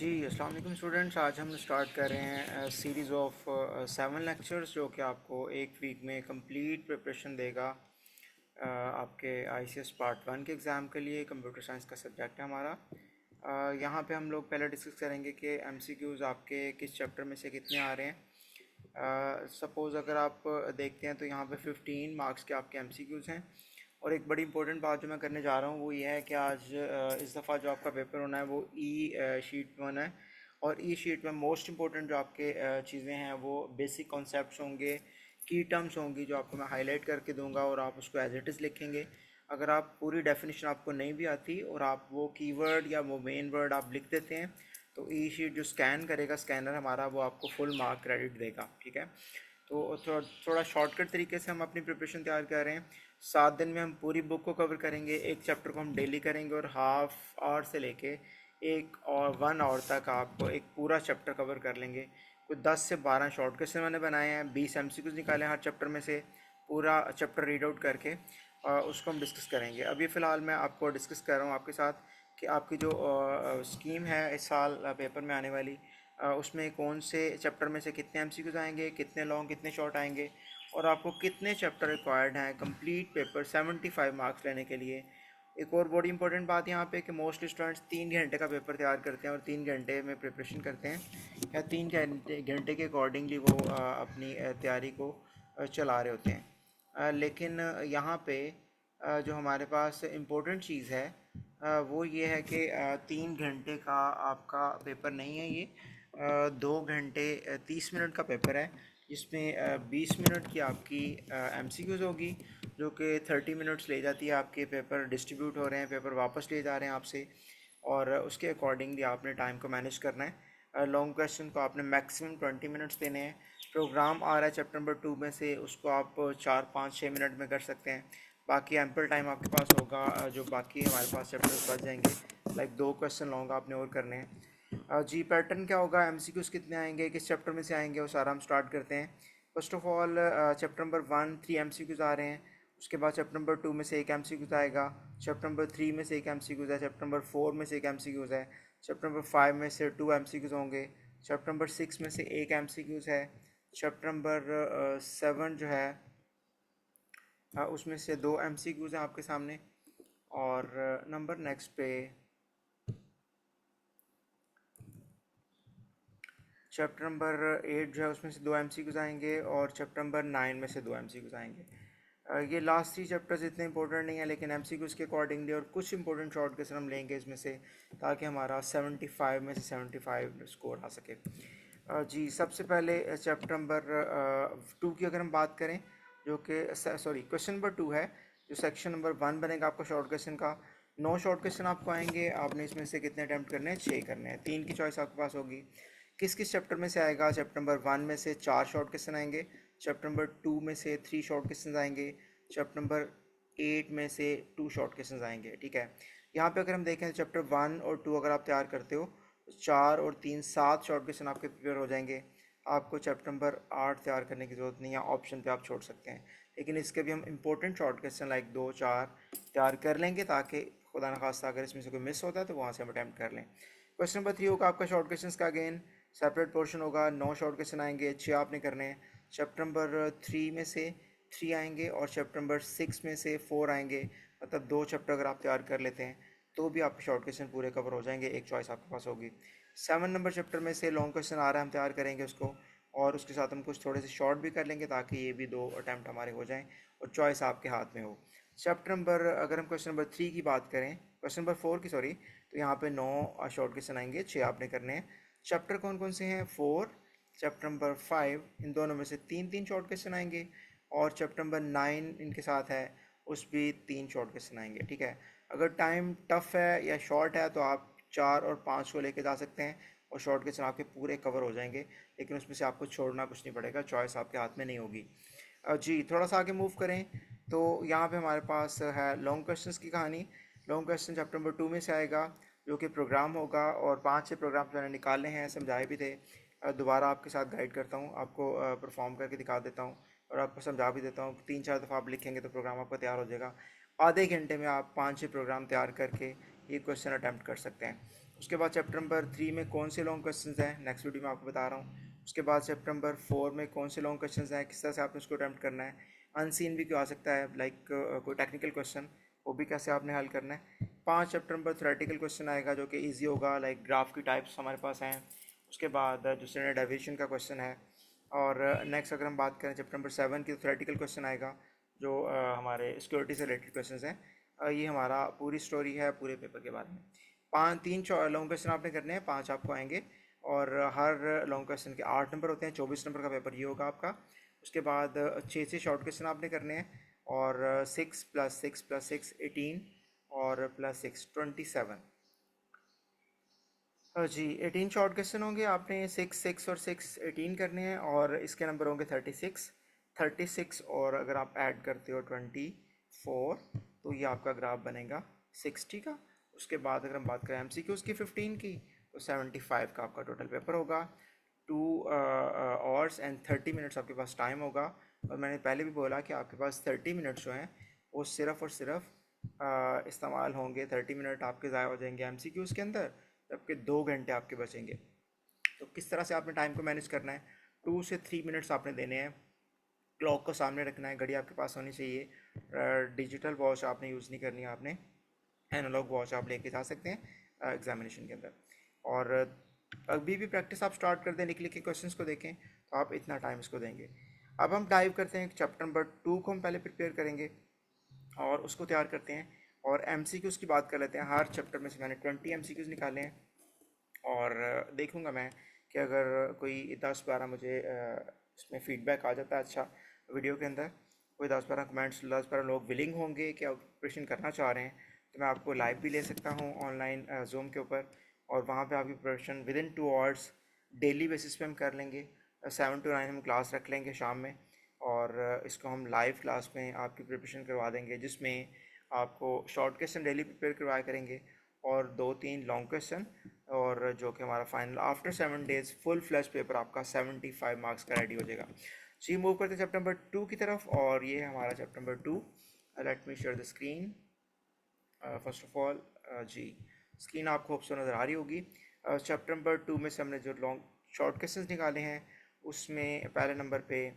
जी अस्सलाम वालेकुम स्टूडेंट्स। आज हम स्टार्ट कर रहे हैं सीरीज़ ऑफ 7 लेक्चर्स जो कि आपको एक वीक में कंप्लीट प्रिपरेशन देगा आपके आईसीएस पार्ट 1 के एग्ज़ाम के लिए। कंप्यूटर साइंस का सब्जेक्ट है हमारा। यहाँ पे हम लोग पहले डिस्कस करेंगे कि एमसीक्यूज़ आपके किस चैप्टर में से कितने आ रहे हैं। सपोज़ अगर आप देखते हैं तो यहाँ पे 15 मार्क्स के आपके एमसीक्यूज़ हैं। और एक बड़ी इंपॉर्टेंट बात जो मैं करने जा रहा हूँ वो ये है कि आज इस दफ़ा जो आपका पेपर होना है वो शीट में होना है। और शीट में मोस्ट इंपॉर्टेंट जो आपके चीज़ें हैं वो बेसिक कॉन्सेप्ट्स होंगे, की टर्म्स होंगी जो आपको मैं हाईलाइट करके दूंगा और आप उसको एज इट इज़ लिखेंगे। अगर आप पूरी डेफिनेशन आपको नहीं भी आती और आप वो कीवर्ड या वो मेन वर्ड आप लिख देते हैं तो शीट जो स्कैन करेगा स्कैनर हमारा वो आपको फुल मार्क क्रेडिट देगा। ठीक है, तो थोड़ा शॉर्टकट तरीके से हम अपनी प्रिपरेशन तैयार कर रहे हैं। 7 दिन में हम पूरी बुक को कवर करेंगे, एक चैप्टर को हम डेली करेंगे और हाफ आवर से लेके 1 और 1 आवर तक आपको एक पूरा चैप्टर कवर कर लेंगे। कुछ 10 से 12 शॉर्ट क्वेश्चन मैंने बनाए हैं, 20 एमसीक्यूज निकाले हैं हर चैप्टर में से, पूरा चैप्टर रीड आउट करके उसको हम डिस्कस करेंगे। अभी फ़िलहाल मैं आपको डिस्कस कर रहा हूँ आपके साथ कि आपकी जो स्कीम है इस साल पेपर में आने वाली, उसमें कौन से चैप्टर में से कितने एमसीक्यूज आएंगे, कितने लॉन्ग कितने शॉर्ट आएंगे और आपको कितने चैप्टर रिक्वायर्ड हैं कंप्लीट पेपर 75 मार्क्स लेने के लिए। एक और बड़ी इंपॉर्टेंट बात यहाँ पे कि मोस्टली स्टूडेंट्स 3 घंटे का पेपर तैयार करते हैं और 3 घंटे में प्रिपरेशन करते हैं या 3 घंटे के अकॉर्डिंगली वो अपनी तैयारी को चला रहे होते हैं। लेकिन यहाँ पे जो हमारे पास इम्पोर्टेंट चीज़ है वो ये है कि 3 घंटे का आपका पेपर नहीं है ये, 2 घंटे 30 मिनट का पेपर है जिसमें 20 मिनट की आपकी एमसीक्यूज़ होगी जो कि 30 मिनट्स ले जाती है। आपके पेपर डिस्ट्रीब्यूट हो रहे हैं, पेपर वापस ले जा रहे हैं आपसे और उसके अकॉर्डिंगली आपने टाइम को मैनेज करना है। लॉन्ग क्वेश्चन को आपने मैक्सिमम 20 मिनट्स देने हैं। प्रोग्राम आ रहा है चैप्टर नंबर 2 में से, उसको आप 4 5 6 मिनट में कर सकते हैं। बाकी एम्पल टाइम आपके पास होगा, जो बाकी हमारे पास चैप्टर्स बच जाएंगे, लाइक 2 क्वेश्चन लॉन्ग आपने और करने हैं। जी पैटर्न क्या होगा, एमसीक्यूज़ कितने आएंगे, किस चैप्टर में से आएंगे, वो सारा हम स्टार्ट करते हैं। First of all chapter number 1 3 MCQs आ रहे हैं। उसके बाद चैप्टर नंबर 2 में से एक एमसीक्यूज़ आएगा, चैप्टर नंबर 3 में से एक एमसीक्यूज़ है, चैप्टर नंबर 4 में से एक एमसीक्यूज़ है, चैप्टर नंबर 5 में से 2 एमसीक्यूज़ होंगे, चैप्टर नंबर 6 में से एक एमसीक्यूज़ है, चैप्टर नंबर 7 जो है उसमें से 2 एमसीक्यूज़ हैं आपके सामने। और नंबर नेक्स्ट पे चैप्टर नंबर 8 जो है उसमें से 2 एमसीक्यूज़ आएंगे और चैप्टर नंबर 9 में से 2 एमसीक्यूज़ आएंगे। ये लास्ट 3 चैप्टर्स इतने इंपॉर्टेंट नहीं है लेकिन एमसीक्यूज़ के अकॉर्डिंगली और कुछ इंपॉर्टेंट शॉर्ट क्वेश्चन हम लेंगे इसमें से ताकि हमारा 75 में से 75 स्कोर आ सके। जी सबसे पहले चैप्टर नंबर 2 की अगर हम बात करें, जो कि सॉरी क्वेश्चन नंबर 2 है, जो सेक्शन नंबर 1 बनेगा आपका शॉर्ट क्वेश्चन का। 9 शॉर्ट क्वेश्चन आपको आएंगे, आपने इसमें से कितने अटैम्प्ट करने हैं, 6 करने हैं। 3 की चॉइस आपके पास होगी। किस किस चैप्टर में से आएगा, चैप्टर नंबर 1 में से 4 शॉर्ट क्वेश्चन आएंगे, चैप्टर नंबर 2 में से 3 शॉर्ट क्वेश्चन आएंगे, चैप्टर नंबर 8 में से 2 शॉर्ट क्वेश्चन आएंगे। ठीक है, यहाँ पे अगर हम देखें चैप्टर 1 और 2 अगर आप तैयार करते हो तो 4 और 3 7 शॉर्ट क्वेश्चन आपके प्रिपेयर हो जाएंगे। आपको चैप्टर नंबर 8 तैयार करने की ज़रूरत नहीं है, ऑप्शन पे आप छोड़ सकते हैं। लेकिन इसके भी हम इंपॉर्टेंट शॉर्ट क्वेश्चन लाइक 2 4 तैयार कर लेंगे ताकि खुदा न खास्ता अगर इसमें से कोई मिस होता है तो वहाँ से हम अटैम्प्ट कर लें। क्वेश्चन नंबर 3 होगा आपका शॉर्ट क्वेश्चन का, अगेन सेपरेट पोर्शन होगा। 9 शॉर्ट क्वेश्चन आएंगे, 6 आपने करने हैं। चैप्टर नंबर 3 में से 3 आएंगे और चैप्टर नंबर 6 में से 4 आएंगे। मतलब 2 चैप्टर अगर आप तैयार कर लेते हैं तो भी आपके शॉर्ट क्वेश्चन पूरे कवर हो जाएंगे, एक चॉइस आपके पास होगी। 7 नंबर चैप्टर में से लॉन्ग क्वेश्चन आ रहा है, हम तैयार करेंगे उसको और उसके साथ हम कुछ थोड़े से शॉर्ट भी कर लेंगे ताकि ये भी 2 अटैम्प्ट हमारे हो जाएं और चॉइस आपके हाथ में हो। चैप्टर नंबर अगर हम क्वेश्चन नंबर 3 की बात करें, क्वेश्चन नंबर 4 की सॉरी, तो यहाँ पे 9 शॉर्ट क्वेश्चन आएंगे, 6 आपने करने हैं। चैप्टर कौन कौन से हैं, 4 चैप्टर नंबर 5, इन दोनों में से 3 शॉर्ट क्वेश्चन आएंगे और चैप्टर नंबर 9 इनके साथ है, उस भी 3 शॉर्ट क्वेश्चन आएंगे। ठीक है, अगर टाइम टफ है या शॉर्ट है तो आप 4 और 5 को लेके जा सकते हैं और शॉर्ट क्वेश्चन आपके पूरे कवर हो जाएंगे, लेकिन उसमें से आपको छोड़ना कुछ नहीं पड़ेगा, चॉइस आपके हाथ में नहीं होगी। जी थोड़ा सा आगे मूव करें तो यहाँ पे हमारे पास है लॉन्ग क्वेश्चंस की कहानी। लॉन्ग क्वेश्चन चैप्टर नंबर 2 में से आएगा जो कि प्रोग्राम होगा और 5-6 प्रोग्राम मैंने निकाले हैं, समझाए भी थे। दोबारा आपके साथ गाइड करता हूँ, आपको परफॉर्म करके दिखा देता हूँ और आपको समझा भी देता हूँ। 3-4 दफ़ा आप लिखेंगे तो प्रोग्राम आपका तैयार हो जाएगा। आधे घंटे में आप 5-6 प्रोग्राम तैयार करके ये क्वेश्चन अटैम्प्ट कर सकते हैं। उसके बाद चैप्टर नंबर 3 में कौन से लॉन्ग क्वेश्चन हैं, नेक्स्ट वीडियो में आपको बता रहा हूँ। उसके बाद चैप्टर नंबर 4 में कौन से लॉन्ग क्वेश्चन हैं, किस तरह से आपने उसको अटैम्प्ट करना है। अनसीन भी क्यों आ सकता है, लाइक कोई टेक्निकल क्वेश्चन, वो भी कैसे आपने हल करना है। 5 चैप्टर नंबर थ्योरेटिकल क्वेश्चन आएगा जो कि ईजी होगा, लाइक ग्राफ की टाइप्स हमारे पास हैं। उसके बाद जो स्टैंडर्ड डेविएशन का क्वेश्चन है। और नेक्स्ट अगर हम बात करें चैप्टर नंबर 7 की, तो थ्योरेटिकल क्वेश्चन आएगा जो हमारे सिक्योरिटी से रिलेटेड क्वेश्चन हैं। ये हमारा पूरी स्टोरी है पूरे पेपर के बारे में। 3 लॉन्ग क्वेश्चन आपने करने हैं, 5 आपको आएंगे। और हर लॉन्ग क्वेश्चन के 8 नंबर होते हैं, 24 नंबर का पेपर ये होगा आपका। उसके बाद 6 शॉर्ट क्वेश्चन आपने करने हैं, और 6 + 6 + 6 18, और +6 27। जी 18 शॉर्ट क्वेश्चन होंगे, आपने 6 6 और 6 18 करने हैं, और इसके नंबर होंगे 36 और अगर आप ऐड करते हो 24, तो ये आपका ग्राफ बनेगा 60 का। उसके बाद अगर हम बात करें MCQs की 15 की, तो 75 का आपका टोटल पेपर होगा। 2 आवर्स एंड 30 मिनट्स आपके पास टाइम होगा। और मैंने पहले भी बोला कि आपके पास 30 मिनट्स जो हैं वो सिर्फ़ और सिर्फ इस्तेमाल होंगे। 30 मिनट आपके ज़ाया हो जाएंगे MCQs के अंदर, जबकि 2 घंटे आपके बचेंगे। तो किस तरह से आपने टाइम को मैनेज करना है, 2 से 3 मिनट्स आपने देने हैं। क्लॉक को सामने रखना है, घड़ी आपके पास होनी चाहिए। डिजिटल वॉच आपने यूज़ नहीं करनी है, आपने एनालॉग वॉच आप लेके जा सकते हैं एग्जामिनेशन के अंदर। और अभी भी प्रैक्टिस आप स्टार्ट कर दें, लिख लिख के क्वेश्चंस को देखें, तो आप इतना टाइम इसको देंगे। अब हम डाइव करते हैं, चैप्टर नंबर 2 को हम पहले प्रिपेयर करेंगे और उसको तैयार करते हैं। और MCQs की बात कर लेते हैं। हर चैप्टर में से मैंने 20 MCQs निकाले हैं, और देखूंगा मैं कि अगर कोई 10-12 मुझे इसमें फ़ीडबैक आ जाता है अच्छा वीडियो के अंदर, कोई 10-12 कमेंट्स, 10-12 लोग विलिंग होंगे कि आप प्रिपरेशन करना चाह रहे हैं, तो मैं आपको लाइव भी ले सकता हूँ ऑनलाइन जूम के ऊपर, और वहाँ पे आपकी preparation with in 2 hours daily basis पे हम कर लेंगे। 7 to 9 हम क्लास रख लेंगे शाम में, और इसको हम लाइव क्लास में आपकी प्रिपरेशन करवा देंगे, जिसमें आपको शॉर्ट क्वेश्चन डेली प्रिपेयर करवाया करेंगे और 2-3 लॉन्ग क्वेश्चन, और जो कि हमारा final after 7 days full flash paper आपका 75 मार्क्स का रेडी हो जाएगा। सो ये मूव करते हैं चैप्टर नंबर 2 की तरफ, और ये है हमारा chapter number 2। Let me share the screen. First of all जी स्क्रीन आपको ऑप्शन नज़र आ रही होगी। चैप्टर नंबर 2 में से हमने जो लॉन्ग शॉर्ट क्वेश्चन निकाले हैं, उसमें पहले नंबर पे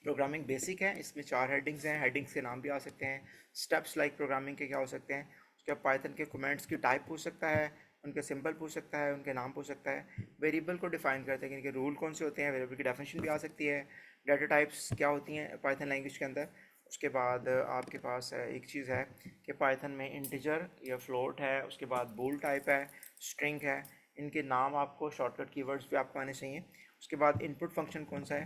प्रोग्रामिंग बेसिक है। इसमें 4 हेडिंग्स हैं, हेडिंग्स के नाम भी आ सकते हैं। स्टेप्स लाइक प्रोग्रामिंग के क्या हो सकते हैं, उसके बाद पाइथन के कमेंट्स की टाइप पूछ सकता है, उनके सिंबल पूछ सकता है, उनके नाम पूछ सकता है। वेरिएबल को डिफाइन करते हैं कि इनके रूल कौन से होते हैं, वेरिएबल की डेफिनेशन भी आ सकती है। डाटा टाइप्स क्या होती हैं पाइथन लैंग्वेज के अंदर। उसके बाद आपके पास एक चीज़ है कि पाइथन में इंटीजर या फ्लोट है, उसके बाद बूल टाइप है, स्ट्रिंग है। इनके नाम आपको शॉर्टकट कीवर्ड्स भी आपको आने चाहिए। उसके बाद इनपुट फंक्शन कौन सा है,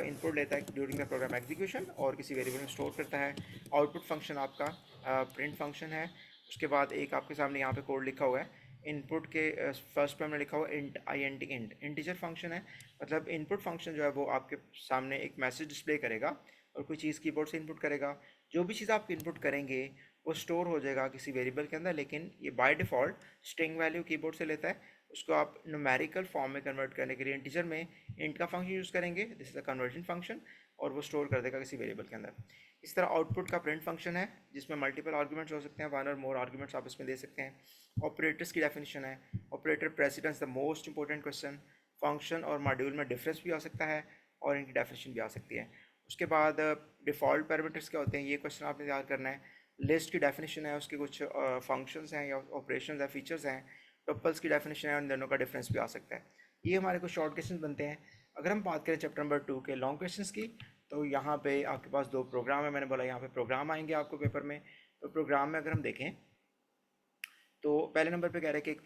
इनपुट लेता है ड्यूरिंग द प्रोग्राम एग्जीक्यूशन और किसी वेरिएबल में स्टोर करता है। आउटपुट फंक्शन आपका प्रिंट फंक्शन है। उसके बाद एक आपके सामने यहाँ पे कोड लिखा हुआ है, इनपुट के फर्स्ट पे हमने लिखा हुआ int INT int integer function है। मतलब इनपुट फंक्शन जो है वो आपके सामने एक मैसेज डिस्प्ले करेगा और कोई चीज़ कीबोर्ड से इनपुट करेगा। जो भी चीज़ आप इनपुट करेंगे वो स्टोर हो जाएगा किसी वेरिएबल के अंदर, लेकिन ये by default string value keyboard से लेता है। उसको आप न्यूमेरिकल फॉर्म में कन्वर्ट करने के लिए इंटीजर में इंट का फंक्शन यूज़ करेंगे, this is a conversion function, और वो स्टोर कर देगा किसी वेरिएबल के अंदर। इस तरह आउटपुट का प्रिंट फंक्शन है, जिसमें मल्टीपल आर्गूमेंट्स हो सकते हैं, 1 और मोर आर्गूमेंट्स आप इसमें दे सकते हैं। ऑपरेटर्स की डेफिनेशन है, operator precedence the most important question. Function और मॉड्यूल में डिफरेंस भी आ सकता है और इनकी डेफिनेशन भी आ सकती है। उसके बाद डिफ़ॉल्ट पैरामीटर्स क्या होते हैं, ये क्वेश्चन आपने याद करना है। लिस्ट की डेफिनेशन है, उसके कुछ फंक्शंस हैं या ऑपरेशंस हैं, फीचर्स हैं। टपल्स की डेफिनेशन है, उन दोनों का डिफरेंस भी आ सकता है। ये हमारे कुछ शॉर्ट क्वेश्चन बनते हैं। अगर हम बात करें चैप्टर नंबर 2 के लॉन्ग क्वेश्चंस की, तो यहाँ पे आपके पास 2 प्रोग्राम है। मैंने बोला यहाँ पे प्रोग्राम आएंगे आपको पेपर में। तो प्रोग्राम में अगर हम देखें, तो पहले नंबर पे कह रहे हैं कि एक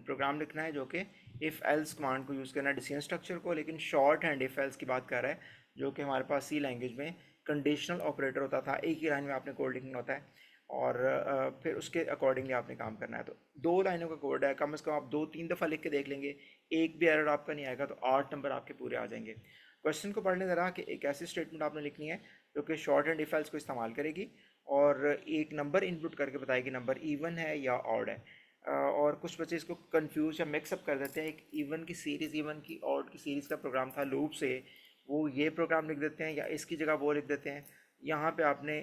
प्रोग्राम लिखना है जो कि इफ़ एल्स कमांड को यूज़ करना है डिसीजन स्ट्रक्चर को, लेकिन शॉर्ट हैंड इफ़ एल्स की बात कर रहा है, जो कि हमारे पास सी लैंग्वेज में कंडीशनल ऑपरेटर होता था। एक ही लाइन में आपने कोड लिखना होता है और फिर उसके अकॉर्डिंगली आपने काम करना है। तो 2 लाइनों का कोड है, कम से कम आप 2-3 दफ़ा लिख के देख लेंगे, एक भी एरर आपका नहीं आएगा, तो 8 नंबर आपके पूरे आ जाएंगे। क्वेश्चन को पढ़ने ज़रा कि एक ऐसी स्टेटमेंट आपने लिखनी है जो कि शॉर्ट हैंड इफ़ एल्स को इस्तेमाल करेगी और एक नंबर इनपुट करके बताएगी नंबर इवन है या ऑड है। और कुछ बच्चे इसको कंफ्यूज या मिक्सअप कर देते हैं। एक इवन की सीरीज़, इवन की ऑड की सीरीज़ का प्रोग्राम था लूप से, वो ये प्रोग्राम लिख देते हैं या इसकी जगह वो लिख देते हैं। यहाँ पे आपने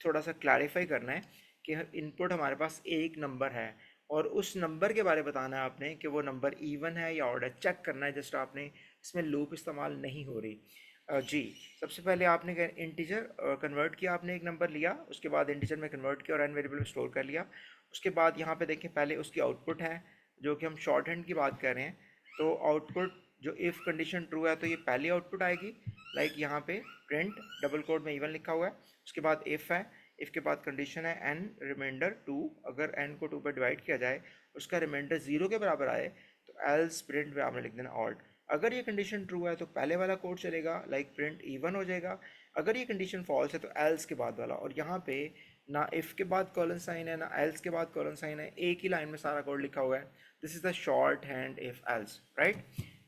थोड़ा सा क्लैरिफाई करना है कि इनपुट हमारे पास एक नंबर है और उस नंबर के बारे में बताना है आपने कि वो नंबर इवन है या ऑड है, चेक करना है। जस्ट आपने इसमें लूप इस्तेमाल नहीं हो रही। जी, सबसे पहले आपने इंटीजर कन्वर्ट किया, आपने एक नंबर लिया, उसके बाद इंटीजर में कन्वर्ट किया और एन वेरिएबल में स्टोर कर लिया। उसके बाद यहाँ पे देखें, पहले उसकी आउटपुट है, जो कि हम शॉर्ट हैंड की बात कर रहे हैं। तो आउटपुट जो इफ़ कंडीशन ट्रू है तो ये पहली आउटपुट आएगी, लाइक यहाँ पे प्रिंट डबल कोड में इवन लिखा हुआ है। उसके बाद इफ़ है, इफ़ के बाद कंडीशन है एन रिमाइंडर टू, अगर एन को टू पर डिवाइड किया जाए उसका रिमाइंडर ज़ीरो के बराबर आए तो एल्स प्रिंट में आपने लिख देना ऑड। अगर ये कंडीशन ट्रू है तो पहले वाला कोड चलेगा, लाइक प्रिंट इवन हो जाएगा। अगर ये कंडीशन फॉल्स है तो एल्स के बाद वाला। और यहाँ पे ना इफ़ के बाद कॉलन साइन है ना एल्स के बाद कॉलन साइन है, एक ही लाइन में सारा कोड लिखा हुआ है। This is the shorthand if else, right.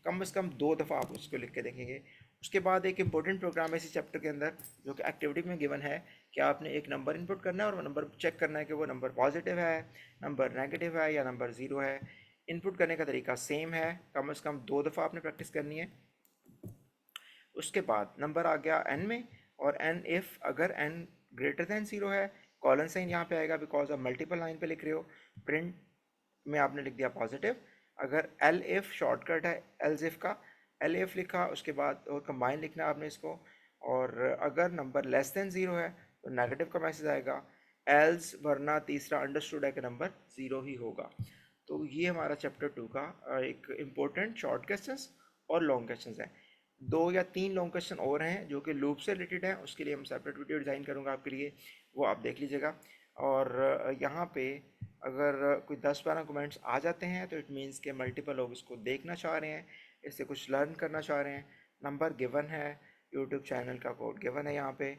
कम से कम 2 दफ़ा आप उसको लिख के देखेंगे। उसके बाद एक इंपॉर्टेंट प्रोग्राम है इसी चैप्टर के अंदर, जो कि एक्टिविटी में गिवन है कि आपने एक नंबर इनपुट करना है और वो नंबर चेक करना है कि वो नंबर पॉजिटिव है, नंबर नेगेटिव है या नंबर ज़ीरो है। इनपुट करने का तरीका सेम है, कम से कम 2 दफ़ा आपने प्रैक्टिस करनी है। उसके बाद नंबर आ गया एन में, और एन इफ़ अगर एन ग्रेटर दैन ज़ीरो है, कॉलन साइन यहाँ पे आएगा बिकॉज आप मल्टीपल लाइन पे लिख रहे हो। प्रिंट में आपने लिख दिया पॉजिटिव। अगर एल इफ़ शॉर्टकट है एल्स इफ़ का, एल इफ़ लिखा, उसके बाद और कंबाइन लिखना आपने इसको। और अगर नंबर लेस देन ज़ीरो है तो नेगेटिव का मैसेज आएगा, एल्स वरना तीसरा अंडरस्टूड है कि नंबर ज़ीरो ही होगा। तो ये हमारा चैप्टर 2 का एक इम्पोर्टेंट शॉर्ट क्वेश्चंस और लॉन्ग क्वेश्चंस हैं। 2 या 3 लॉन्ग क्वेश्चन और हैं जो कि लूप से रिलेटेड हैं, उसके लिए हम सेपरेट वीडियो डिज़ाइन करूँगा आपके लिए, वो आप देख लीजिएगा। और यहाँ पे अगर कोई 10-12 कमेंट्स आ जाते हैं तो इट मीन्स के मल्टीपल लोग इसको देखना चाह रहे हैं, इससे कुछ लर्न करना चाह रहे हैं। नंबर गिवन है, यूट्यूब चैनल का कोड गिवन है यहाँ पे।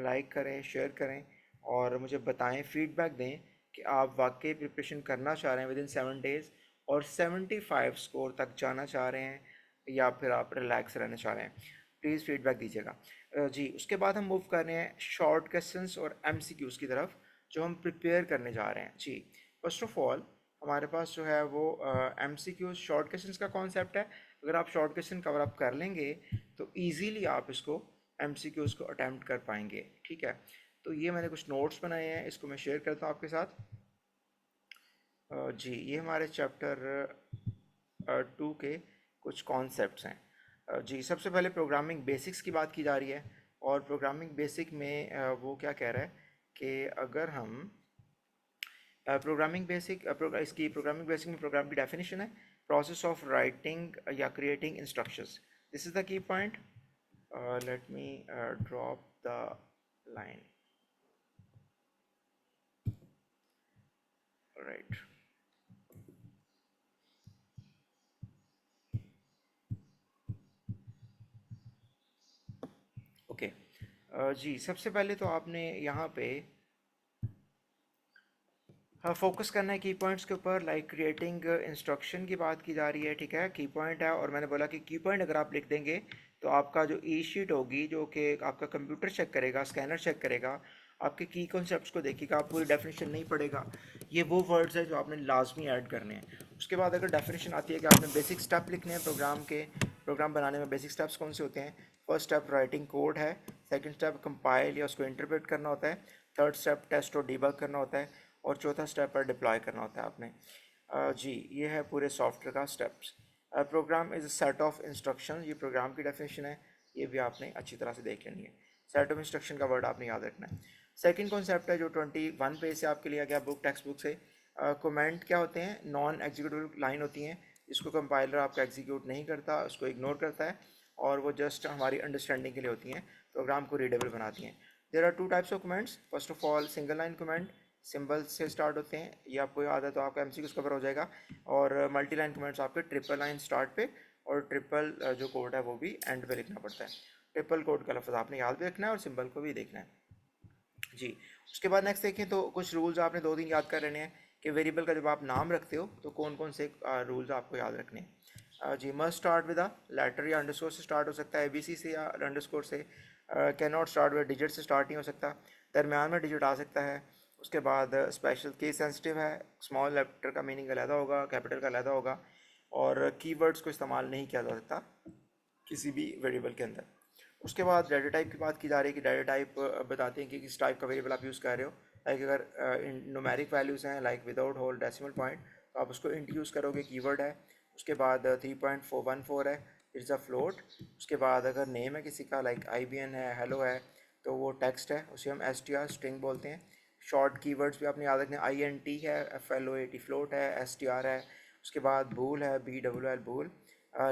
लाइक करें, शेयर करें और मुझे बताएं, फीडबैक दें कि आप वाकई प्रिपरेशन करना चाह रहे हैं विद इन 7 डेज़ और 75 स्कोर तक जाना चाह रहे हैं, या फिर आप रिलैक्स रहना चाह रहे हैं। प्लीज़ फीडबैक दीजिएगा। जी, उसके बाद हम मूव कर रहे हैं शॉर्ट क्वेश्चंस और एमसीक्यूज़ की तरफ, जो हम प्रिपेयर करने जा रहे हैं। जी, फर्स्ट ऑफ ऑल हमारे पास जो है वो एमसीक्यूज़ शॉर्ट क्वेश्चंस का कॉन्सेप्ट है। अगर आप शॉर्ट क्वेश्चन कवर अप कर लेंगे तो ईजीली आप इसको एमसीक्यूज़ को अटैम्प्ट कर पाएंगे, ठीक है। तो ये मैंने कुछ नोट्स बनाए हैं, इसको मैं शेयर करता हूँ आपके साथ। जी, ये हमारे चैप्टर 2 के कुछ कॉन्सेप्ट्स हैं। जी, सबसे पहले प्रोग्रामिंग बेसिक्स की बात की जा रही है, और प्रोग्रामिंग बेसिक में वो क्या कह रहा है कि अगर हम प्रोग्रामिंग बेसिक इसकी प्रोग्रामिंग बेसिक में प्रोग्राम की डेफिनेशन है प्रोसेस ऑफ राइटिंग या creating instructions. This is the key point. Let me drop the line, right. Okay, जी, सबसे पहले तो आपने यहाँ पे हाँ फोकस करना है की पॉइंट्स के ऊपर। लाइक क्रिएटिंग इंस्ट्रक्शन की बात की जा रही है, ठीक है, की पॉइंट है। और मैंने बोला कि की पॉइंट अगर आप लिख देंगे तो आपका जो ई शीट होगी, जो कि आपका कंप्यूटर चेक करेगा, स्कैनर चेक करेगा, आपके की कॉन्सेप्ट्स को देखेगा, आप पूरी डेफिनेशन नहीं पढ़ेगा। ये वो वर्ड्स है जो आपने लाजमी ऐड करने हैं। उसके बाद अगर डेफिनेशन आती है कि आपने बेसिक स्टेप लिखने हैं प्रोग्राम के, प्रोग्राम बनाने में बेसिक स्टेप्स कौन से होते हैं। फर्स्ट स्टेप राइटिंग कोड है, सेकंड स्टेप कंपाइल या उसको इंटरप्रेट करना होता है, थर्ड स्टेप टेस्ट और डीबग करना होता है, और चौथा स्टेप पर डिप्लॉय करना होता है आपने। जी, ये है पूरे सॉफ्टवेयर का steps. Program is a set of instruction, ये प्रोग्राम की डेफिनेशन है, ये भी आपने अच्छी तरह से देख लेनी है। सेट ऑफ इंस्ट्रक्शन का वर्ड आपने याद रखना है। सेकंड कॉन्सेप्ट है जो 21 पेज से आपके लिया गया बुक टेक्स्ट बुक से। कमेंट क्या होते हैं, नॉन एग्जीक्यूटिव लाइन होती हैं, जिसको कंपाइलर आपका एग्जीक्यूट नहीं करता, उसको इग्नोर करता है, और वो जस्ट हमारी अंडरस्टैंडिंग के लिए होती हैं, प्रोग्राम को रीडेबल बनाती हैं। There are 2 types of comments. First of all single line comment, symbol से स्टार्ट होते हैं, ये आपको याद है तो आपका एमसीक्यूज कवर हो जाएगा। और मल्टी लाइन कमेंट्स आपके ट्रिपल लाइन स्टार्ट पे, और ट्रिपल जो कोड है वो भी एंड पे लिखना पड़ता है। ट्रिपल कोड का लफ्ज़ आपने याद भी रखना है और सिंबल को भी देखना है। जी, उसके बाद नेक्स्ट देखें तो कुछ रूल्स आपने 2 दिन याद कर लेने हैं कि वेरिएबल का जब आप नाम रखते हो तो कौन कौन से रूल्स आपको याद रखने हैं। जी, must start with a letter या अंडरस्कोर से स्टार्ट हो सकता है, एबीसी से या अंडरस्कोर से। Can not start with digit से स्टार्ट नहीं हो सकता, दरमियान में डिजिट आ सकता है। उसके बाद स्पेशल केस सेंसिटिव है, स्मॉल लेटर का मीनिंग अलहदा होगा, कैपिटल का अलहदा होगा, और कीवर्ड्स को इस्तेमाल नहीं किया जा सकता किसी भी वेरिएबल के अंदर। उसके बाद डाटा टाइप की बात की जा रही है कि डाटा टाइप बताते हैं कि किस टाइप का वेरिएबल आप यूज़ कर रहे हो। लाइक अगर न्यूमेरिक वैल्यूज़ हैं like without whole decimal point, तो आप उसको इंट यूज़ करोगे, कीवर्ड है। उसके बाद 3.414 है, इट्स अ फ्लोट। उसके बाद अगर नेम है किसी का लाइक IBN है, हेलो है, तो वो टेक्स्ट है, उसे हम STR स्ट्रिंग बोलते हैं। शॉर्ट कीवर्ड्स भी आपने याद रखने, INT है, FLOAT फ्लोट है, STR है। उसके बाद बूल है, BWL बूल।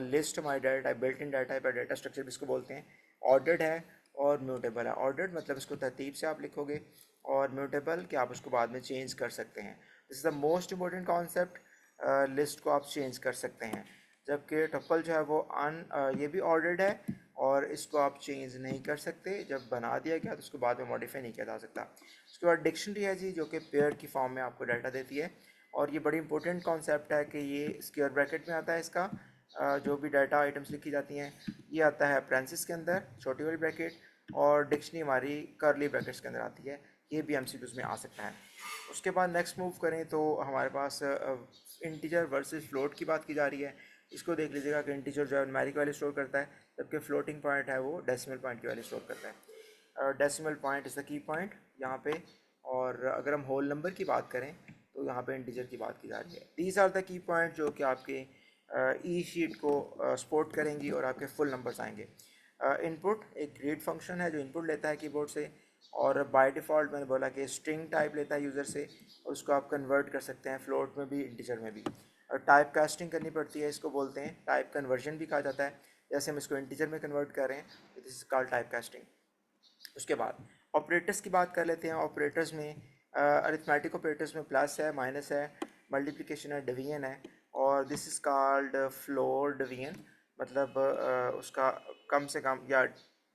लिस्ट हमारी data type, built in data type है, डाटा स्ट्रक्चर भी इसको बोलते हैं। ऑर्डर्ड है और म्यूटेबल है। ऑर्डर्ड मतलब इसको तरतीब से आप लिखोगे, और म्यूटेबल कि आप उसको बाद में चेंज कर सकते हैं। This is the most important concept. List को आप चेंज कर सकते हैं, जबकि टपल जो है वो ये भी ऑर्डर्ड है और इसको आप चेंज नहीं कर सकते। जब बना दिया गया तो उसको बाद में मॉडिफाई नहीं किया जा सकता। उसके बाद डिक्शनरी है जी, जो कि पेयर की फॉर्म में आपको डाटा देती है, और ये बड़ी इंपॉर्टेंट कॉन्सेप्ट है कि ये स्क्वायर ब्रैकेट में आता है। इसका जो भी डाटा आइटम्स लिखी जाती हैं ये आता है पैरेंथेसिस के अंदर, छोटी वाली ब्रैकेट, और डिक्शनरी हमारी कर्ली ब्रैकेट्स के अंदर आती है। ये भी MCQs में आ सकता है। उसके बाद नेक्स्ट मूव करें तो हमारे पास इंटीजर वर्सेस फ्लोट की बात की जा रही है। इसको देख लीजिएगा कि इंटीजर जो है न्यूमेरिक वैल्यू स्टोर करता है, जबकि फ्लोटिंग पॉइंट है वो डेसिमल पॉइंट की वैल्यू स्टोर करता है। Decimal point is the key point यहाँ पे। और अगर हम होल नंबर की बात करें तो यहाँ पे इंटीजर की बात की जा रही है। These are the key point जो कि आपके ई शीट को सपोर्ट करेंगी और आपके फुल नंबर्स आएंगे। इनपुट एक रीड फंक्शन है जो इनपुट लेता है कीबोर्ड से, और बाय डिफ़ॉल्ट मैंने बोला कि स्ट्रिंग टाइप लेता है यूज़र से, और उसको आप कन्वर्ट कर सकते हैं फ्लोट में भी, इंटीजर में भी। और टाइप कास्टिंग करनी पड़ती है, इसको बोलते हैं टाइप कन्वर्जन भी कहा जाता है। जैसे हम इसको इंटीजर में कन्वर्ट कर रहे हैं तो this is called type casting. उसके बाद ऑपरेटर्स की बात कर लेते हैं। ऑपरेटर्स में अरिथमेटिक ऑपरेटर्स में प्लस है, माइनस है, मल्टीप्लिकेशन है, डिवीजन है, और this is called floor division. मतलब उसका कम से कम या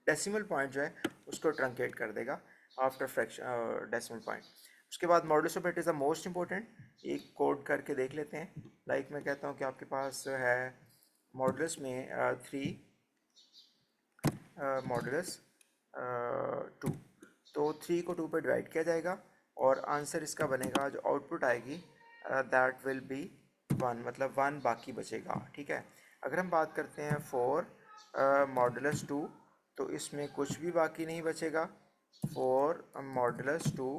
डेसिमल पॉइंट जो है उसको ट्रंकेट कर देगा आफ्टर फ्रैक्शन डेसिमल पॉइंट। उसके बाद modulus operator is the most important. एक कोड करके देख लेते हैं। लाइक मैं कहता हूँ कि आपके पास है मॉडुलस में 3 मॉडुलस 2, तो 3 को 2 पर डिवाइड किया जाएगा और आंसर इसका बनेगा, जो आउटपुट आएगी दैट विल बी 1, मतलब 1 बाकी बचेगा। ठीक है। अगर हम बात करते हैं 4 मॉडुलस 2, तो इसमें कुछ भी बाकी नहीं बचेगा। 4 मॉडुलस 2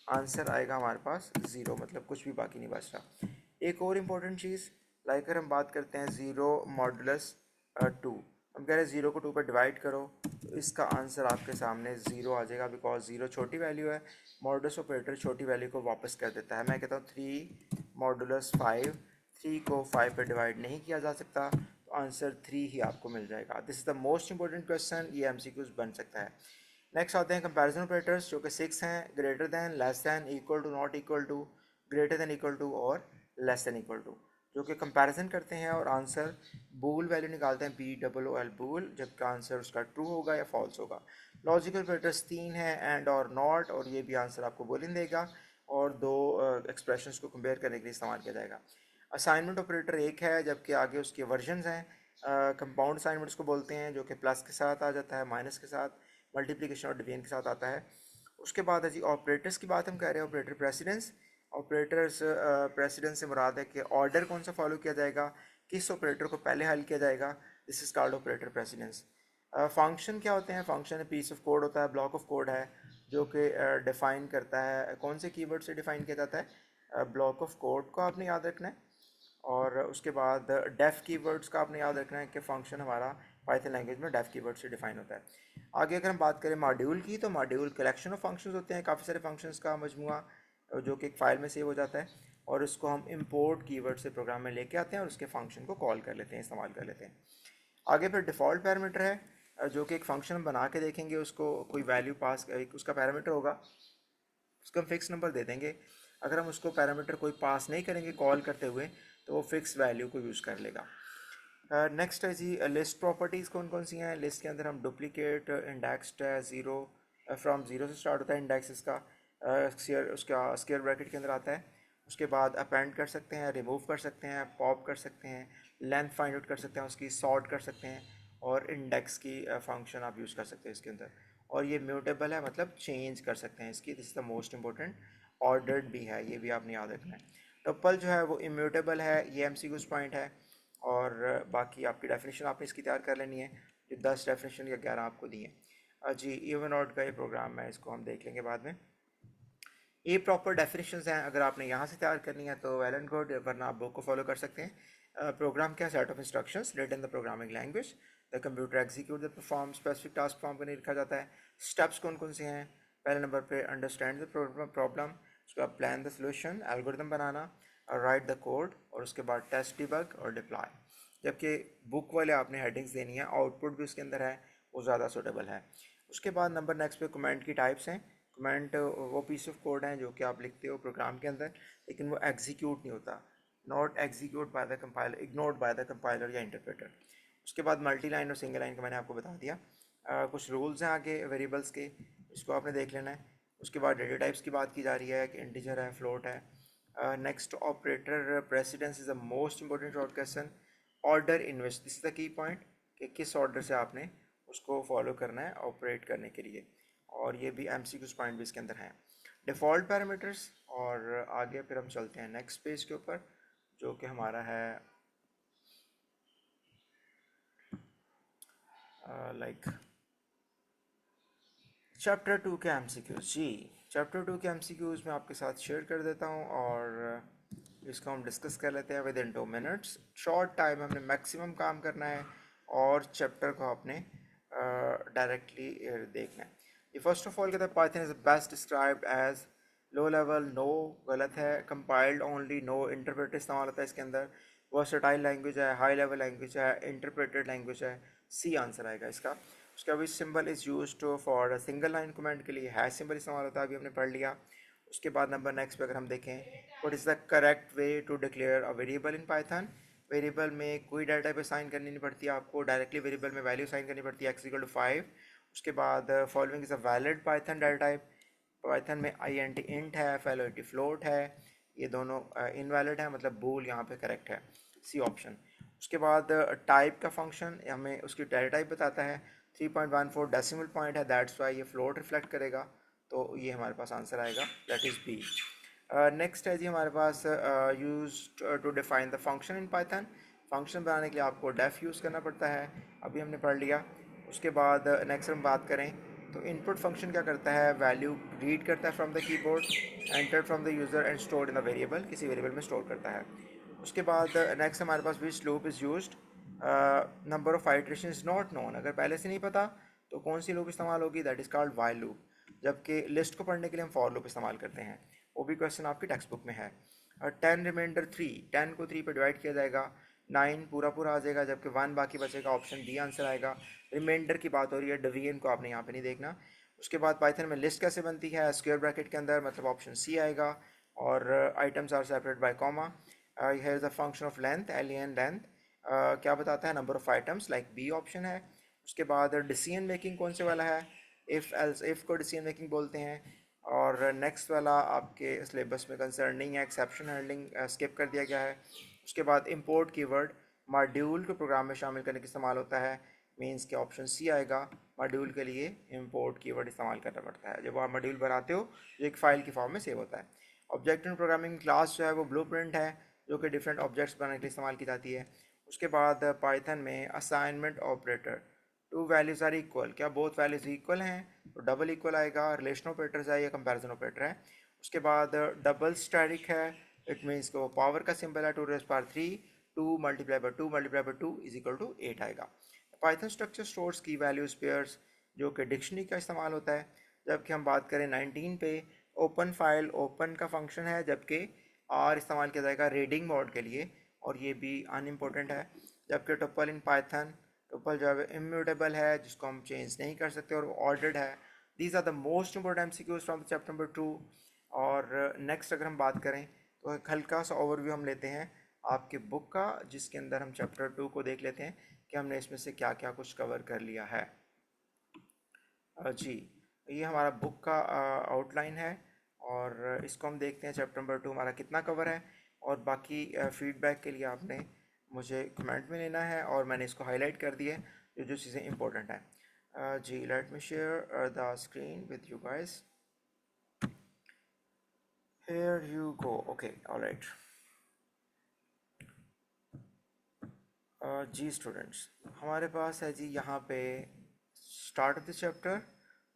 आंसर आएगा हमारे पास 0, मतलब कुछ भी बाकी नहीं बच रहा। एक और इम्पोर्टेंट चीज़, लाइक अगर हम बात करते हैं 0 मॉडुलस 2, हम कह रहे हैं 0 को 2 पर डिवाइड करो, तो इसका आंसर आपके सामने 0 आ जाएगा, बिकॉज 0 छोटी वैल्यू है। मॉडुलस ऑपरेटर छोटी वैल्यू को वापस कर देता है। मैं कहता हूँ 3 मॉडुलस 5, 3 को 5 पर डिवाइड नहीं किया जा सकता, तो आंसर 3 ही आपको मिल जाएगा। This is the most important question, ये MCQs बन सकता है। नेक्स्ट आते हैं कंपैरिजन ऑपरेटर्स, जो कि 6 हैं। Greater than, less than, equal to, not equal to, greater than equal to, और लेस दैन इक्वल टू, जो कि कंपैरिजन करते हैं और आंसर बूल वैल्यू निकालते हैं, BOOL बूल, जबकि आंसर उसका ट्रू होगा या फॉल्स होगा। लॉजिकल ऑपरेटर्स 3 हैं, एंड और नॉट, और ये भी आंसर आपको बूलियन देगा, और दो एक्सप्रेशंस को कंपेयर करने के लिए इस्तेमाल किया जाएगा। असाइनमेंट ऑपरेटर एक है, जबकि आगे उसके वर्जन्स हैं। कंपाउंड असाइनमेंट उसको बोलते हैं, जो कि प्लस के साथ आ जाता है, माइनस के साथ, मल्टीप्लिकेशन और डिवीजन के साथ आता है। उसके बाद है जी ऑपरेटर्स की बात हम कह रहे हैं, ऑपरेटर प्रेसिडेंस। ऑपरेटर्स प्रेसिडेंस से मुराद है कि ऑर्डर कौन सा फॉलो किया जाएगा, किस ऑपरेटर को पहले हल किया जाएगा, this is called operator precedence. Function क्या होते हैं? फंक्शन पीस ऑफ कोड होता है, ब्लॉक ऑफ कोड है, जो कि डिफ़ाइन करता है कौन से कीवर्ड से डिफ़ाइन किया जाता है। ब्लॉक ऑफ कोड को आपने याद रखना है, और उसके बाद डेफ कीवर्ड्स का आपने याद रखना है कि फंक्शन हमारा पाइथन लैंग्वेज में डेफ कीवर्ड से डिफाइन होता है। आगे अगर हम बात करें मॉड्यूल की, तो मॉड्यूल कलेक्शन ऑफ फंक्शंस होते हैं, काफ़ी सारे फंक्शंस का मजमुआ, जो कि एक फ़ाइल में सेव हो जाता है, और उसको हम इंपोर्ट कीवर्ड से प्रोग्राम में लेके आते हैं और उसके फंक्शन को कॉल कर लेते हैं, इस्तेमाल कर लेते हैं। आगे फिर डिफ़ॉल्ट पैरामीटर है, जो कि एक फंक्शन हम बना के देखेंगे, उसको कोई वैल्यू पास, उसका पैरामीटर होगा, उसको हम फिक्स नंबर दे देंगे। अगर हम उसको पैरामीटर कोई पास नहीं करेंगे कॉल करते हुए, तो वो फिक्स वैल्यू को यूज़ कर लेगा। नेक्स्ट है जी लिस्ट प्रॉपर्टीज़ कौन कौन सी हैं। लिस्ट के अंदर हम डुप्लीकेट, इंडेक्स्ड है, ज़ीरो, फ्रॉम ज़ीरो से स्टार्ट होता है इंडेक्स इसका, उसका स्क्वायर ब्रैकेट के अंदर आता है। उसके बाद अपेंड कर सकते हैं, रिमूव कर सकते हैं, पॉप कर सकते हैं, लेंथ फाइंड आउट कर सकते हैं, उसकी सॉर्ट कर सकते हैं, और इंडेक्स की फंक्शन आप यूज़ कर सकते हैं इसके अंदर। और ये म्यूटेबल है, मतलब चेंज कर सकते हैं इसकी, this is the most important. Ordered भी है, ये भी आपने याद रखना है। टप्पल जो है वो इम्यूटेबल है, ये MCQs पॉइंट है। और बाकी आपकी डेफिनेशन आपने इसकी तैयार कर लेनी है। जो 10 डेफिनेशन या 11 आपको दिए। जी इवन ऑड का ये प्रोग्राम है, इसको हम देख लेंगे बाद में। ये प्रॉपर डेफिनेशंस हैं, अगर आपने यहाँ से तैयार करनी है तो वेल एंड गुड, वरना आप बुक को फॉलो कर सकते हैं। प्रोग्राम क्या, set of instructions written in the programming language, the computer execute the perform specific task form को नहीं लिखा जाता है। स्टेप्स कौन कौन से हैं, पहले नंबर पे अंडरस्टैंड द प्रॉब्लम, उसके बाद प्लान द सोल्यूशन, एल्गोरिथम बनाना और राइट द कोड, और उसके बाद टेस्ट डिबग और डिप्लॉय। जबकि बुक वाले आपने हेडिंग्स देनी है, आउटपुट भी उसके अंदर है, वो ज़्यादा सूटेबल है। उसके बाद नंबर नेक्स्ट पे कमेंट की टाइप्स हैं। कमेंट वो पीस ऑफ कोड हैं जो कि आप लिखते हो प्रोग्राम के अंदर, लेकिन वो एग्जीक्यूट नहीं होता, not execute by the compiler, ignored by the compiler या इंटरप्रेटर। उसके बाद मल्टी लाइन और सिंगल लाइन का मैंने आपको बता दिया। कुछ रूल्स हैं आगे वेरिएबल्स के, इसको आपने देख लेना है। उसके बाद डेटा टाइप्स की बात की जा रही है कि इंटीजर है, फ्लोट है। Next operator precedence is the most important short question. Order invest, this is the key point कि किस ऑर्डर से आपने उसको फॉलो करना है ऑपरेट करने के लिए, और ये भी एमसीक्यूज पॉइंट भी इसके अंदर हैं। डिफ़ॉल्ट पैरामीटर्स, और आगे फिर हम चलते हैं नेक्स्ट पेज के ऊपर जो कि हमारा है लाइक चैप्टर 2 के एमसीक्यूज। जी चैप्टर 2 के एमसीक्यूज मैं आपके साथ शेयर कर देता हूँ, और इसको हम डिस्कस कर लेते हैं with in 2 minutes. Short time हमने मैक्सिमम काम करना है, और चैप्टर को आपने डायरेक्टली देखना है। ये फर्स्ट ऑफ ऑल कहता है Python is best described as low level, no गलत है, कंपाइल्ड ओनली, नो इंटरप्रेटर इस्तेमाल होता है इसके अंदर, वर्सटाइल लैंग्वेज है, हाई लेवल लैंग्वेज है, इंटरप्रेटेड लैंग्वेज है। सी आंसर आएगा इसका। उसका भी symbol is use for single line comment के लिए हैश सिंबल इस्तेमाल होता है, अभी हमने पढ़ लिया। उसके बाद नंबर नेक्स्ट पे अगर हम देखें, what is the correct way to declare a variable in Python. Variable में कोई डाटा टाइप असाइन करनी नहीं पड़ती आपको, डायरेक्टली वेरिएबल में वैल्यू असाइन करनी पड़ती है, x=5। उसके बाद following is a valid Python data type. Python में int इंट है, फैलोइटी फ्लोट है, ये दोनों इनवैलिड है, मतलब बूल यहाँ पे करेक्ट है, सी ऑप्शन। उसके बाद टाइप का फंक्शन हमें उसकी डाटा टाइप बताता है, 3.14 डेसिमल पॉइंट है, दैट्स वाई ये फ्लोट रिफ्लेक्ट करेगा, तो ये हमारे पास आंसर आएगा, दैट इज़ बी। नेक्स्ट है जी हमारे पास use to define the function in Python. Function बनाने के लिए आपको डेफ यूज़ करना पड़ता है, अभी हमने पढ़ लिया। उसके बाद नेक्स्ट हम बात करें तो इनपुट फंक्शन क्या करता है, वैल्यू रीड करता है from the keyboard, enter from the user and store in the variable, किसी वेरिएबल में स्टोर करता है। उसके बाद नेक्स्ट हमारे पास which loop is used, number of iteration is not known, अगर पहले से नहीं पता तो कौन सी लूप इस्तेमाल होगी, that is called while loop. जबकि लिस्ट को पढ़ने के लिए हम फॉर लूप इस्तेमाल करते हैं, वो भी क्वेश्चन आपकी टेक्स्ट बुक में है। और 10 रिमाइंडर 3, 10 को 3 पे डिवाइड किया जाएगा, 9 पूरा पूरा आ जाएगा, जबकि 1 बाकी बचेगा, ऑप्शन डी आंसर आएगा। रिमाइंडर की बात हो रही है, डिवीजन को आपने यहाँ पे नहीं देखना। उसके बाद पाइथन में लिस्ट कैसे बनती है, स्क्वायर ब्रैकेट के अंदर, मतलब ऑप्शन सी आएगा, और items are separate by comma. Here is the function of length, एलियन लेंथ क्या बताता है, number of items, like B option है। उसके बाद डिसीजन मेकिंग कौन से वाला है, इफ़ एल्स इफ़ को डिसीजन मेकिंग बोलते हैं। और नेक्स्ट वाला आपके सिलेबस में कंसर्न नहीं है, एक्सेप्शन हैंडलिंग स्किप कर दिया गया है। उसके बाद इंपोर्ट कीवर्ड मॉड्यूल को प्रोग्राम में शामिल करने के इस्तेमाल होता है, मीन्स के ऑप्शन सी आएगा। मॉड्यूल के लिए इंपोर्ट कीवर्ड इस्तेमाल करना पड़ता है, जब आप मॉड्यूल बनाते हो तो एक फ़ाइल की फॉर्म में सेव होता है। ऑब्जेक्ट इन प्रोग्रामिंग क्लास जो है वो ब्लूप्रिंट है, जो कि डिफरेंट ऑब्जेक्ट्स बनाने के लिए इस्तेमाल की जाती है। उसके बाद पाइथन में assignment operator, two values are equal, क्या बोथ वैल्यूज़ इक्वल हैं तो डबल इक्वल आएगा, रिलेशन ऑपरेटर्स है या कंपैरिजन ऑपरेटर है। उसके बाद डबल स्टैटिक है, इट मीन्स को पावर का सिंबल है 2⁻3, 2 multiply by 2 multiply by 2 is equal to 8 आएगा। Python structure stores key values pairs, जो कि डिक्शनरी का इस्तेमाल होता है। जबकि हम बात करें 19 पे, ओपन फाइल ओपन का फंक्शन है, जबकि आर इस्तेमाल किया जाएगा रीडिंग मोड के लिए, और ये भी अनइम्पोर्टेंट है। जबकि टपल इन पाइथन, टपल जो है इम्यूटेबल है, जिसको हम चेंज नहीं कर सकते, और ऑर्डर्ड है। These are the most important MCQs from chapter number 2। और नेक्स्ट अगर हम बात करें तो एक हल्का सा ओवरव्यू हम लेते हैं आपके बुक का, जिसके अंदर हम चैप्टर 2 को देख लेते हैं कि हमने इसमें से क्या क्या कुछ कवर कर लिया है। जी ये हमारा बुक का आउटलाइन है, और इसको हम देखते हैं चैप्टर नंबर 2 हमारा कितना कवर है। और बाकी फीडबैक के लिए आपने मुझे कमेंट में लेना है, और मैंने इसको हाईलाइट कर दिया है जो जो चीज़ें इंपॉर्टेंट हैं। जी let me share the screen with you guys, here you go, okay alright. जी स्टूडेंट्स, हमारे पास है जी यहाँ पे start of this chapter.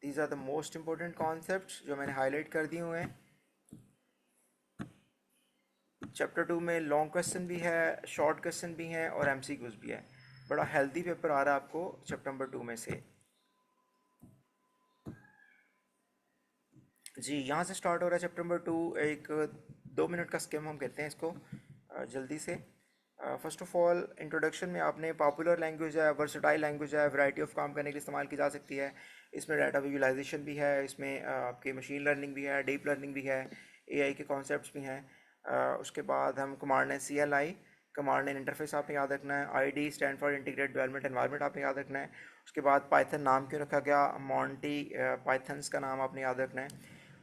These are the most important concepts जो मैंने हाईलाइट कर दिए हुए हैं। चैप्टर 2 में लॉन्ग क्वेश्चन भी है, शॉर्ट क्वेश्चन भी हैं और एमसीक्यूज भी है। बड़ा हेल्दी पेपर आ रहा है आपको चैप्टर नंबर 2 में से। जी यहाँ से स्टार्ट हो रहा है चैप्टर नंबर 2। एक 2 मिनट का स्किम हम कहते हैं इसको, जल्दी से। फर्स्ट ऑफ ऑल इंट्रोडक्शन में आपने पॉपुलर लैंग्वेज है, वर्सटाइल लैंग्वेज है, वैरायटी ऑफ काम करने के लिए इस्तेमाल की जा सकती है। इसमें डाटा विजुलाइजेशन भी है, इसमें आपके मशीन लर्निंग भी है, डीप लर्निंग भी है, एआई के कॉन्सेप्ट्स भी हैं। उसके बाद हम कमांड है CLI, कमांड एंड इंटरफेस आपने याद रखना है। ID stand for integrated development environment आपने याद रखना है। उसके बाद पाइथन नाम क्यों रखा गया, मॉन्टी पाइथन्स का नाम आपने याद रखना है।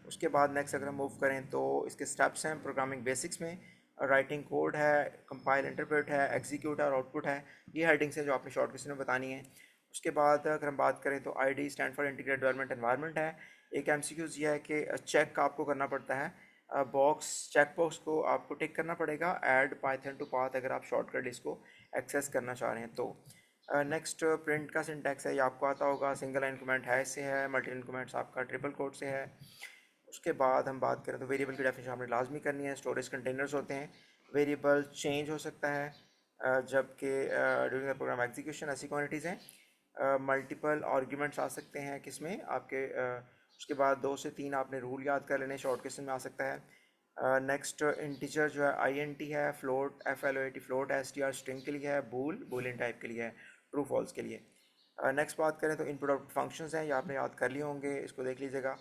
उसके बाद नेक्स्ट अगर हम मूव करें तो इसके स्टेप्स हैं प्रोग्रामिंग बेसिक्स में। राइटिंग कोड है, कंपाइल इंटरप्रेट है, एग्जीक्यूट और आउटपुट है। ये हेडिंग्स हैं जो आपने शॉर्ट क्वेश्चन में बतानी है। उसके बाद अगर हम बात करें तो ID stand for integrated development environment है। एक MCQs ये है कि चेक आपको करना पड़ता है, बॉक्स चेक बॉक्स को आपको टिक करना पड़ेगा, ऐड पाइथन टू पाथ, अगर आप शॉर्टकट इसको एक्सेस करना चाह रहे हैं तो। नेक्स्ट प्रिंट का सिंटैक्स है, ये आपको आता होगा। सिंगल लाइन कमेंट है से है, मल्टी लाइन कमेंट्स आपका ट्रिपल कोट से है। उसके बाद हम बात करें तो वेरिएबल की डेफिनेशन हमने लाजमी करनी है। स्टोरेज कंटेनर्स होते हैं, वेरिएबल चेंज हो सकता है, जबकि ड्यूरिंग द प्रोग्राम एग्जीक्यूशन ऐसी क्वांटिटीज़ हैं। मल्टीपल आर्ग्यूमेंट्स आ सकते हैं किसमें आपके। उसके बाद 2 से 3 आपने रूल याद कर लेने, शॉर्ट क्वेश्चन में आ सकता है। नेक्स्ट इंटीजर जो है INT है, फ्लोट FLOAT फ्लोट है, STR स्ट्रिंग के लिए है, बूलियन टाइप के लिए है, ट्रू फॉल्स के लिए। नेक्स्ट बात करें तो इनपुट आउटपुट फंक्शंस हैं, ये आपने याद कर लिए होंगे, इसको देख लीजिएगा।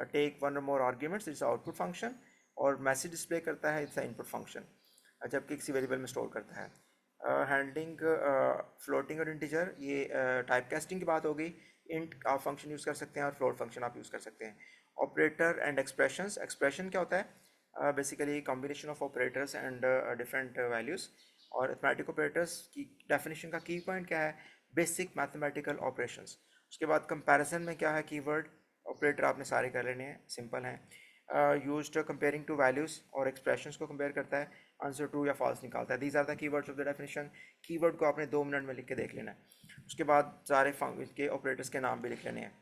टेक वन और मोर आर्ग्यूमेंट्स, इट्स आउटपुट फंक्शन, और मैसेज डिस्प्ले करता है, इट्स इनपुट फंक्शन, जबकि किसी वेरिएबल में स्टोर करता है। हैंडलिंग फ्लोटिंग और इंटीजर, ये टाइप कास्टिंग की बात हो गई। इंट आप फंक्शन यूज़ कर सकते हैं और फ्लोट फंक्शन आप यूज़ कर सकते हैं। ऑपरेटर एंड एक्सप्रेशंस, एक्सप्रेशन क्या होता है, basically combination of operators and different values. और अर्थमेटिक ऑपरेटर्स की डेफिनेशन का की पॉइंट क्या है, बेसिक मैथमेटिकल ऑपरेशंस। उसके बाद कंपैरिजन में क्या है, कीवर्ड ऑपरेटर आपने सारे कर लेने हैं, सिंपल हैं। यूज्ड कंपेयरिंग टू वैल्यूज़ और एक्सप्रेशंस को कंपेयर करता है, आंसर ट्रू या फॉल्स निकालता है। These are the keywords of the definition. Keyword को आपने 2 मिनट में लिख के देख लेना है। उसके बाद सारे के ऑपरेटर्स के नाम भी लिख लेने हैं।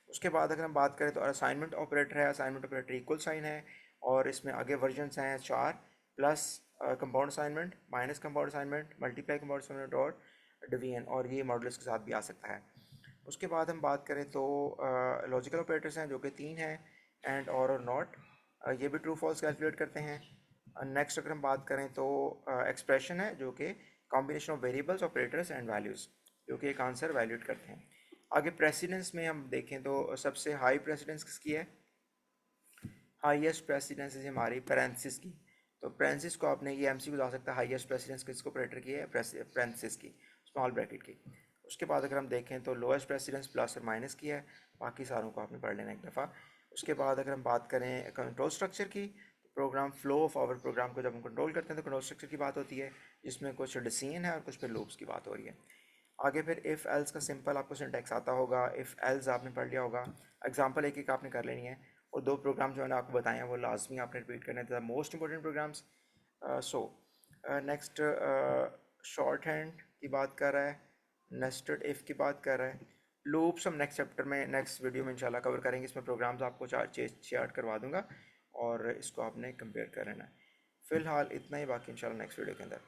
उसके बाद अगर हम बात करें तो असाइनमेंट ऑपरेटर है, असाइनमेंट ऑपरेटर इक्वल साइन है, और इसमें आगे वर्जन्स हैं 4, plus compound assignment, minus compound assignment, multiply compound assignment और डिवीजन, और ये मॉडल्स के साथ भी आ सकता है। उसके बाद हम बात करें तो लॉजिकल ऑपरेटर्स हैं जो कि 3 हैं, एंड और नॉट, ये भी ट्रू फॉल्स कैलकुलेट करते हैं। नेक्स्ट अगर हम बात करें तो एक्सप्रेशन है जो कि combination of variables, operators and values, जो कि एक आंसर वैल्यूट करते हैं। आगे प्रेसिडेंस में हम देखें तो सबसे हाई प्रेसिडेंस किसकी है, हाईएस्ट प्रेसिडेंस है हमारी पैरेंथिस की। तो पैरेंथिस को आपने, ये MCQ आ सकता है, हाईएस्ट प्रेसिडेंस किसको ऑपरेटर की है, पैरेंथिस की, स्मॉल ब्रैकेट की। उसके बाद अगर हम देखें तो लोएस्ट प्रेसिडेंस प्लस और माइनस की है, बाकी सारों को आपने पढ़ लेना एक दफ़ा। उसके बाद अगर हम बात करें कंट्रोल स्ट्रक्चर की, program flow of our program को जब हम कंट्रोल करते हैं तो कंट्रोल स्ट्रक्चर की बात होती है, जिसमें कुछ डिसीजन है और कुछ फिर लूप्स की बात हो रही है। आगे फिर इफ़ एल्स का सिंपल आपको सिंटैक्स आता होगा, इफ़ एल्स आपने पढ़ लिया होगा। एग्जांपल एक एक आपने कर लेनी है, और 2 प्रोग्राम जो मैंने आपको बताए हैं वो लाजमी आपने रिपीट करने हैं, the most important programs. So next short hand की बात कर रहा है, नेस्टेड इफ़ की बात कर रहा है। लूप्स हम नेक्स्ट चैप्टर में, नेक्स्ट वीडियो में इंशाल्लाह कवर करेंगे। इसमें प्रोग्राम्स आपको 4 करवा दूंगा और इसको आपने कंपेयर कर लेना है। फ़िलहाल इतना ही, बाकी इंशाल्लाह नेक्स्ट वीडियो के अंदर।